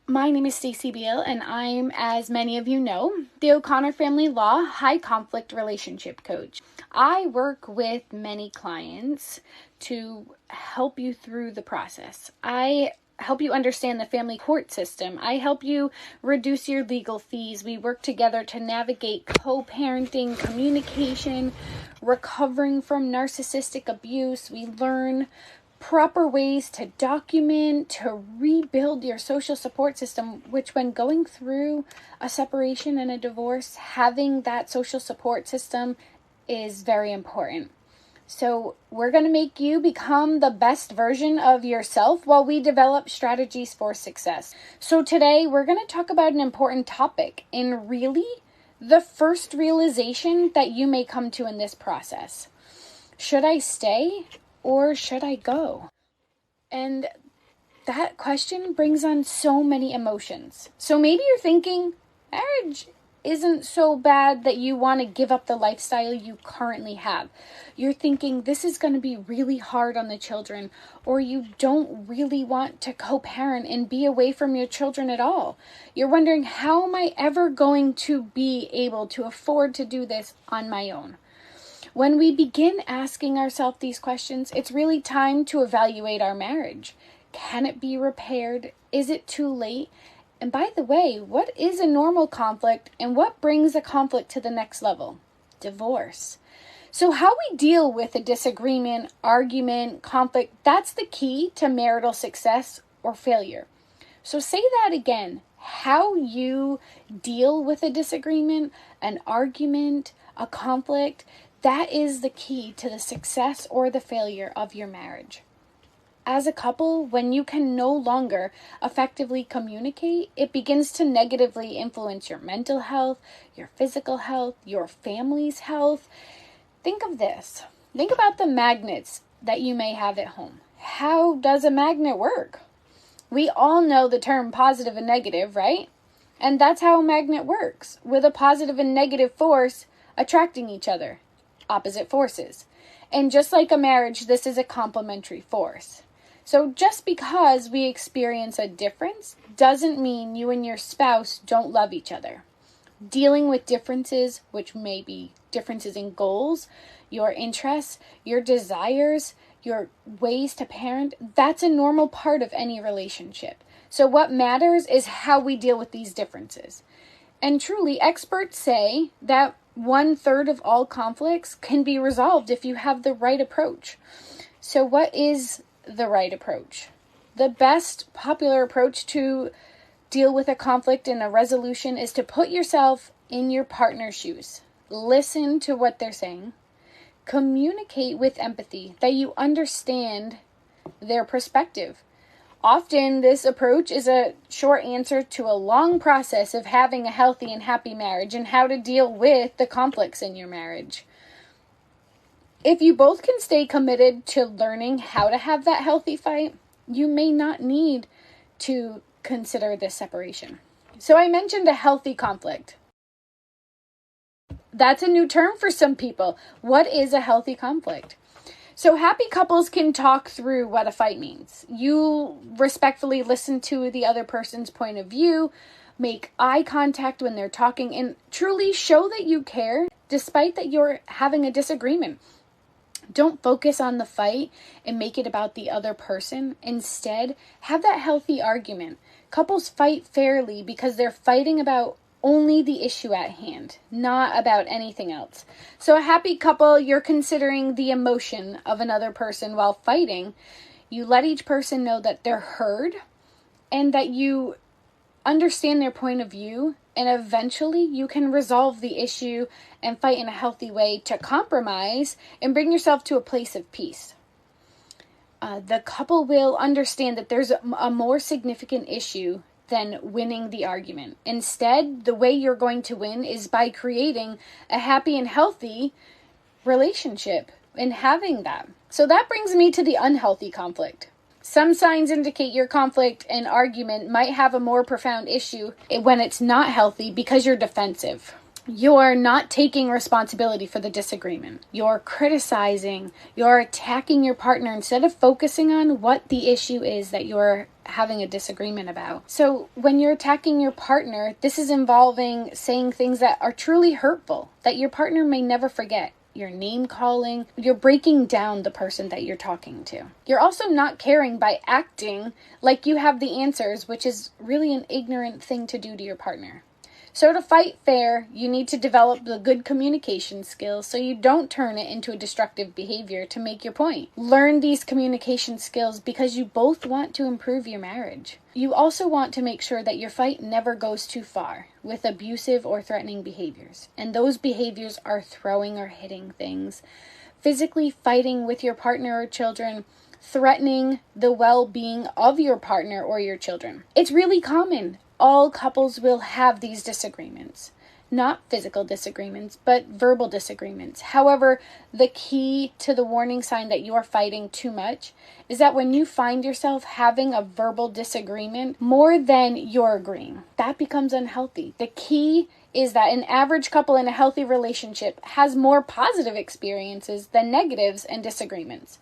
My name is Stacey Beal, and I'm, as many of you know, the O'Connor Family Law High Conflict Relationship Coach. I work with many clients to help you through the process. I help you understand the family court system. I help you reduce your legal fees. We work together to navigate co-parenting, communication, recovering from narcissistic abuse. We learn proper ways to document, to rebuild your social support system, which when going through a separation and a divorce, having that social support system is very important. So we're going to make you become the best version of yourself while we develop strategies for success. So today we're going to talk about an important topic, and really the first realization that you may come to in this process. Should I stay or should I go? And that question brings on so many emotions. So maybe you're thinking, marriage isn't so bad that you want to give up the lifestyle you currently have. You're thinking this is going to be really hard on the children, or you don't really want to co-parent and be away from your children at all. You're wondering, how am I ever going to be able to afford to do this on my own? When we begin asking ourselves these questions, it's really time to evaluate our marriage. Can it be repaired? Is it too late? And by the way, what is a normal conflict and what brings a conflict to the next level? Divorce. So how we deal with a disagreement, argument, conflict, that's the key to marital success or failure. So say that again. How you deal with a disagreement, an argument, a conflict, that is the key to the success or the failure of your marriage. As a couple, when you can no longer effectively communicate, it begins to negatively influence your mental health, your physical health, your family's health. Think of this. Think about the magnets that you may have at home. How does a magnet work? We all know the term positive and negative, right? And that's how a magnet works, with a positive and negative force attracting each other. Opposite forces. And just like a marriage, this is a complementary force. So just because we experience a difference doesn't mean you and your spouse don't love each other. Dealing with differences, which may be differences in goals, your interests, your desires, your ways to parent, that's a normal part of any relationship. So what matters is how we deal with these differences. And truly, experts say that 1/3 of all conflicts can be resolved if you have the right approach. So what is the right approach? The best popular approach to deal with a conflict and a resolution is to put yourself in your partner's shoes. Listen to what they're saying. Communicate with empathy, that you understand their perspective. Often, this approach is a short answer to a long process of having a healthy and happy marriage and how to deal with the conflicts in your marriage. If you both can stay committed to learning how to have that healthy fight, you may not need to consider this separation. So I mentioned a healthy conflict. That's a new term for some people. What is a healthy conflict? So happy couples can talk through what a fight means. You respectfully listen to the other person's point of view, make eye contact when they're talking, and truly show that you care despite that you're having a disagreement. Don't focus on the fight and make it about the other person. Instead, have that healthy argument. Couples fight fairly because they're fighting about only the issue at hand, not about anything else. So a happy couple, you're considering the emotion of another person while fighting. You let each person know that they're heard and that you understand their point of view, and eventually you can resolve the issue and fight in a healthy way to compromise and bring yourself to a place of peace. The couple will understand that there's a more significant issue than winning the argument. Instead, the way you're going to win is by creating a happy and healthy relationship and having that. So that brings me to the unhealthy conflict. Some signs indicate your conflict and argument might have a more profound issue when it's not healthy because you're defensive. You're not taking responsibility for the disagreement. You're criticizing. You're attacking your partner instead of focusing on what the issue is that you're having a disagreement about. So when you're attacking your partner, this is involving saying things that are truly hurtful, that your partner may never forget. You're name calling, you're breaking down the person that you're talking to. You're also not caring by acting like you have the answers, which is really an ignorant thing to do to your partner. So to fight fair, you need to develop the good communication skills so you don't turn it into a destructive behavior to make your point. Learn these communication skills because you both want to improve your marriage. You also want to make sure that your fight never goes too far with abusive or threatening behaviors. And those behaviors are throwing or hitting things, physically fighting with your partner or children, threatening the well-being of your partner or your children. It's really common. All couples will have these disagreements. Not physical disagreements, but verbal disagreements. However, the key to the warning sign that you are fighting too much is that when you find yourself having a verbal disagreement more than you're agreeing, that becomes unhealthy. The key is that an average couple in a healthy relationship has more positive experiences than negatives and disagreements.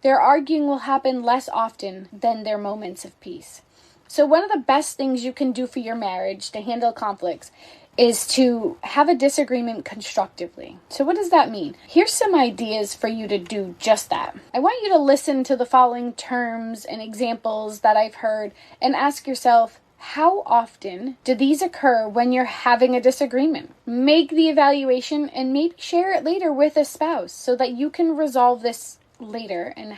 Their arguing will happen less often than their moments of peace. So one of the best things you can do for your marriage to handle conflicts is to have a disagreement constructively. So what does that mean? Here's some ideas for you to do just that. I want you to listen to the following terms and examples that I've heard and ask yourself, how often do these occur when you're having a disagreement? Make the evaluation and maybe share it later with a spouse so that you can resolve this later and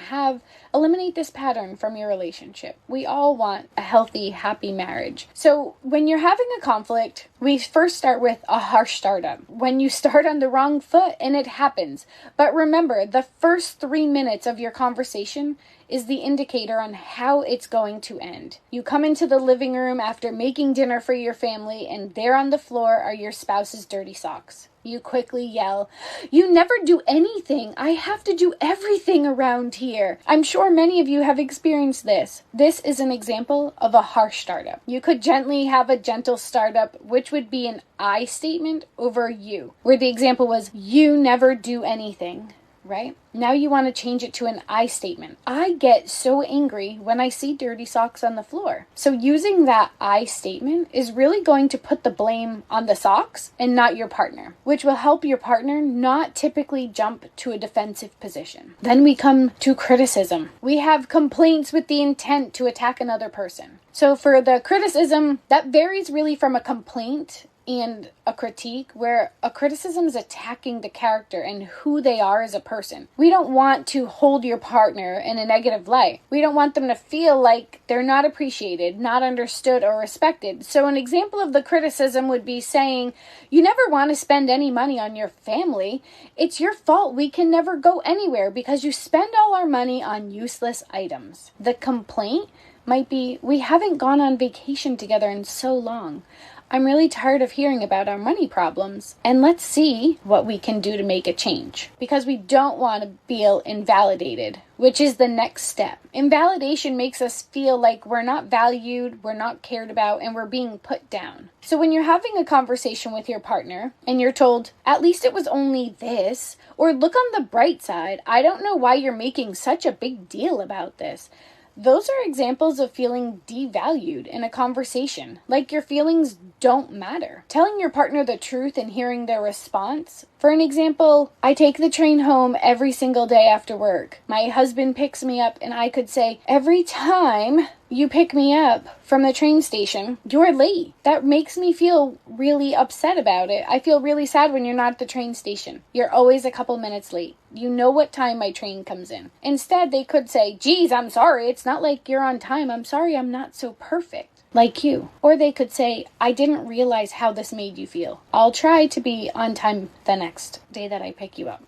eliminate this pattern from your relationship. We all want a healthy, happy marriage. So when you're having a conflict, we first start with a harsh startup. When you start on the wrong foot, and it happens. But remember, the first 3 minutes of your conversation is the indicator on how it's going to end. You come into the living room after making dinner for your family, and there on the floor are your spouse's dirty socks. You quickly yell, "You never do anything. I have to do everything around here." I'm sure many of you have experienced this. This is an example of a harsh startup. You could gently have a gentle startup, which would be an I statement over you, where the example was, "You never do anything." Right? Now you want to change it to an I statement. I get so angry when I see dirty socks on the floor. So using that I statement is really going to put the blame on the socks and not your partner, which will help your partner not typically jump to a defensive position. Then we come to criticism. We have complaints with the intent to attack another person. So for the criticism, that varies really from a complaint and a critique, where a criticism is attacking the character and who they are as a person. We don't want to hold your partner in a negative light. We don't want them to feel like they're not appreciated, not understood, or respected. So an example of the criticism would be saying, "You never want to spend any money on your family. It's your fault we can never go anywhere because you spend all our money on useless items." The complaint might be, "We haven't gone on vacation together in so long. I'm really tired of hearing about our money problems, and let's see what we can do to make a change." Because we don't want to feel invalidated, which is the next step. Invalidation makes us feel like we're not valued, we're not cared about, and we're being put down. So when you're having a conversation with your partner and you're told, "At least it was only this," or "Look on the bright side, I don't know why you're making such a big deal about this," those are examples of feeling devalued in a conversation, like your feelings don't matter. Telling your partner the truth and hearing their response. For an example, "I take the train home every single day after work. My husband picks me up," and I could say, "Every time you pick me up from the train station, you're late. That makes me feel really upset about it. I feel really sad when you're not at the train station. You're always a couple minutes late. You know what time my train comes in." Instead, they could say, "Geez, I'm sorry. It's not like you're on time. I'm sorry I'm not so perfect like you." Or they could say, "I didn't realize how this made you feel. I'll try to be on time the next day that I pick you up."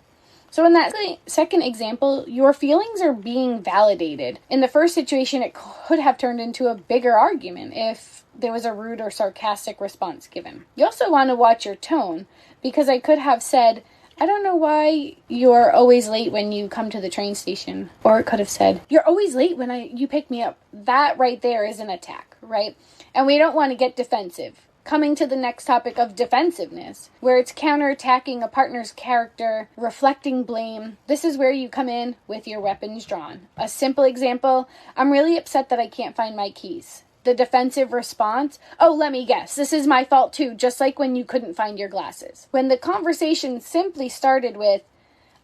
So in that second example, your feelings are being validated. In the first situation, it could have turned into a bigger argument if there was a rude or sarcastic response given. You also want to watch your tone, because I could have said, "I don't know why you're always late when you come to the train station." Or it could have said, "You're always late when you pick me up." That right there is an attack, right? And we don't want to get defensive, Coming to the next topic of defensiveness, where it's counterattacking a partner's character, reflecting blame. This is where you come in with your weapons drawn. A simple example, I'm really upset that I can't find my keys. The defensive response, oh, let me guess, this is my fault too, just like when you couldn't find your glasses. When the conversation simply started with,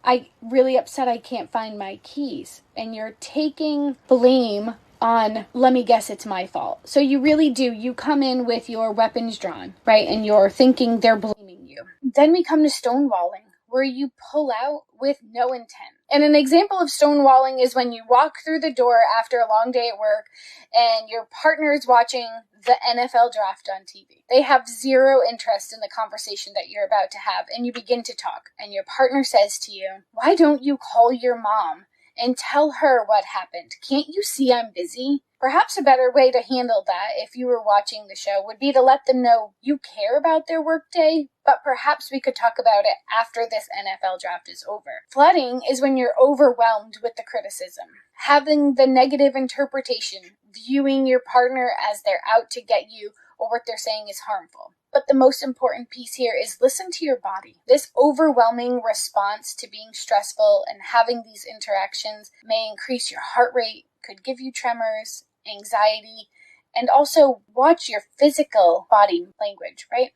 I'm really upset I can't find my keys, and you're taking blame on, let me guess, it's my fault. So you really do. You come in with your weapons drawn, right? And you're thinking they're blaming you. Then we come to stonewalling, where you pull out with no intent. And an example of stonewalling is when you walk through the door after a long day at work and your partner is watching the NFL draft on TV. They have zero interest in the conversation that you're about to have, and you begin to talk. And your partner says to you, why don't you call your mom and tell her what happened? Can't you see I'm busy? Perhaps a better way to handle that, if you were watching the show, would be to let them know you care about their workday, but perhaps we could talk about it after this NFL draft is over. Flooding is when you're overwhelmed with the criticism, having the negative interpretation, viewing your partner as they're out to get you or what they're saying is harmful. But the most important piece here is listen to your body. This overwhelming response to being stressful and having these interactions may increase your heart rate, could give you tremors, anxiety, and also watch your physical body language, right?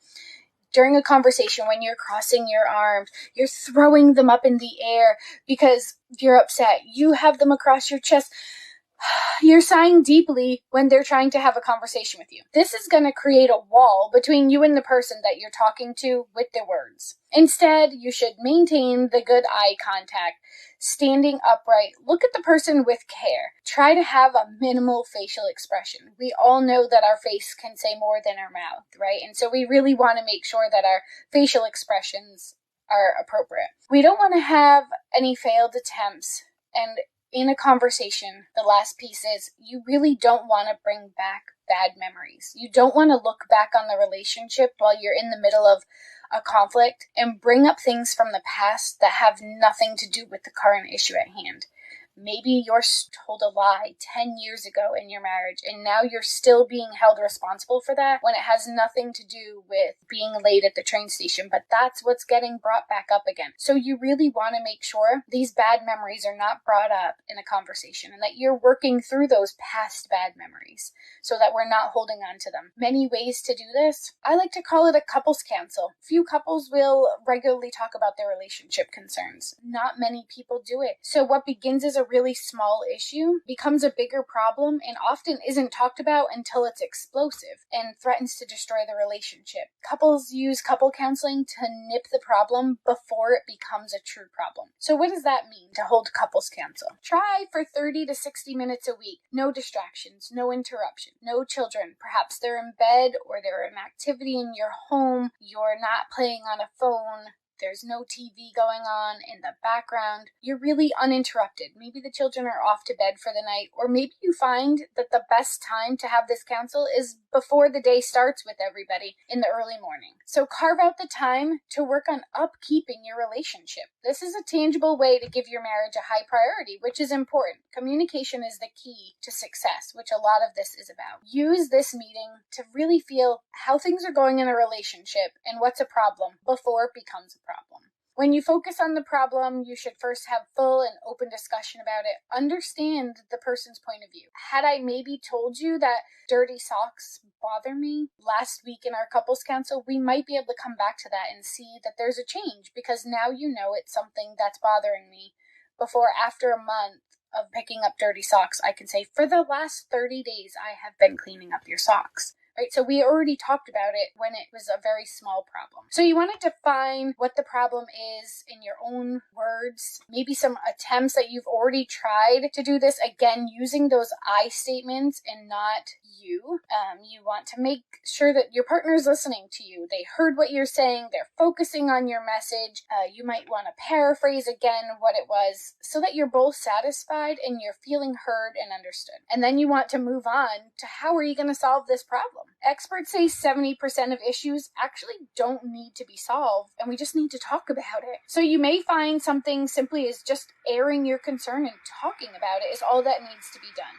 During a conversation, when you're crossing your arms, you're throwing them up in the air because you're upset. You have them across your chest. You're sighing deeply when they're trying to have a conversation with you. This is going to create a wall between you and the person that you're talking to with their words. Instead, you should maintain the good eye contact, standing upright. Look at the person with care. Try to have a minimal facial expression. We all know that our face can say more than our mouth, right? And so we really want to make sure that our facial expressions are appropriate. We don't want to have any failed attempts, and in a conversation, the last piece is you really don't want to bring back bad memories. You don't want to look back on the relationship while you're in the middle of a conflict and bring up things from the past that have nothing to do with the current issue at hand. Maybe you're told a lie 10 years ago in your marriage, and now you're still being held responsible for that when it has nothing to do with being late at the train station, but that's what's getting brought back up again. So you really want to make sure these bad memories are not brought up in a conversation and that you're working through those past bad memories so that we're not holding on to them. Many ways to do this. I like to call it a couples council. Few couples will regularly talk about their relationship concerns. Not many people do it. So what begins as a really small issue becomes a bigger problem and often isn't talked about until it's explosive and threatens to destroy the relationship. Couples use couple counseling to nip the problem before it becomes a true problem. So what does that mean to hold couples counsel? Try for 30 to 60 minutes a week. No distractions, no interruption, no children. Perhaps they're in bed or they're in activity in your home. You're not playing on a phone. There's no TV going on in the background. You're really uninterrupted. Maybe the children are off to bed for the night, or maybe you find that the best time to have this counsel is before the day starts with everybody in the early morning. So carve out the time to work on upkeeping your relationship. This is a tangible way to give your marriage a high priority, which is important. Communication is the key to success, which a lot of this is about. Use this meeting to really feel how things are going in a relationship and what's a problem before it becomes a problem. When you focus on the problem, you should first have full and open discussion about it. Understand the person's point of view. Had I maybe told you that dirty socks bother me last week in our couples council, we might be able to come back to that and see that there's a change because now you know it's something that's bothering me. Before, after a month of picking up dirty socks, I can say, for the last 30 days, I have been cleaning up your socks. Right? So we already talked about it when it was a very small problem. So you want to define what the problem is in your own words, maybe some attempts that you've already tried to do this, again, using those I statements and not you. You want to make sure that your partner is listening to you. They heard what you're saying. They're focusing on your message. You might want to paraphrase again what it was so that you're both satisfied and you're feeling heard and understood. And then you want to move on to how are you going to solve this problem? Experts say 70% of issues actually don't need to be solved, and we just need to talk about it. So you may find something simply as just airing your concern and talking about it is all that needs to be done.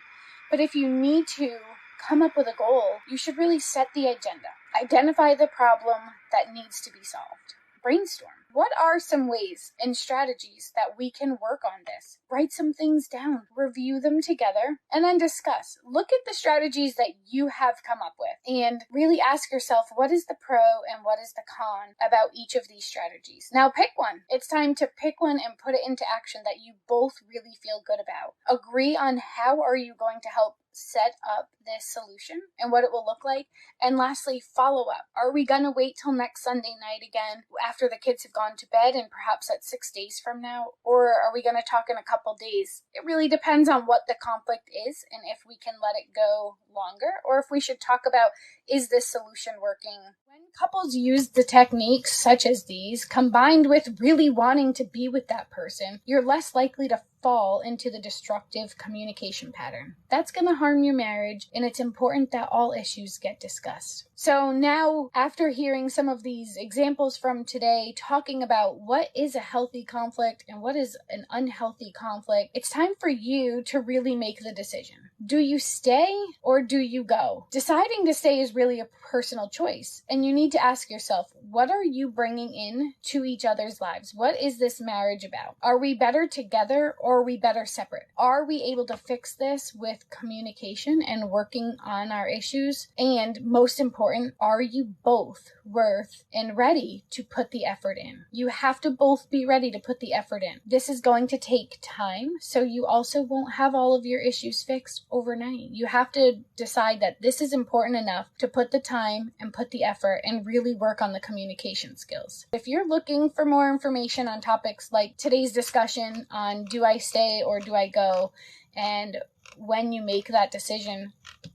But if you need to come up with a goal, you should really set the agenda. Identify the problem that needs to be solved. Brainstorm. What are some ways and strategies that we can work on this? Write some things down, review them together, and then discuss. Look at the strategies that you have come up with and really ask yourself, what is the pro and what is the con about each of these strategies? Now pick one. It's time to pick one and put it into action that you both really feel good about. Agree on how are you going to help set up this solution and what it will look like. And lastly, follow up. Are we going to wait till next Sunday night again after the kids have gone to bed and perhaps at 6 days from now? Or are we going to talk in a couple days? It really depends on what the conflict is and if we can let it go longer, or if we should talk about, is this solution working? When couples use the techniques such as these, combined with really wanting to be with that person, you're less likely to fall into the destructive communication pattern. That's going to harm your marriage, and it's important that all issues get discussed. So now, after hearing some of these examples from today, talking about what is a healthy conflict and what is an unhealthy conflict, it's time for you to really make the decision. Do you stay or do you go? Deciding to stay is really a personal choice, and you need to ask yourself, what are you bringing in to each other's lives? What is this marriage about? Are we better together or are we better separate? Are we able to fix this with communication and working on our issues? And most important, are you both worth and ready to put the effort in? You have to both be ready to put the effort in. This is going to take time, so you also won't have all of your issues fixed overnight. You have to decide that this is important enough to put the time and put the effort and really work on the communication skills. If you're looking for more information on topics like today's discussion on do I stay or do I go, and when you make that decision,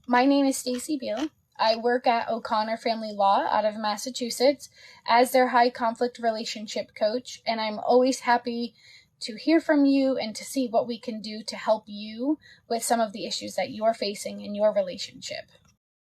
my name is Stacey Beal. I work at O'Connor Family Law out of Massachusetts as their high conflict relationship coach, and I'm always happy to hear from you and to see what we can do to help you with some of the issues that you're facing in your relationship.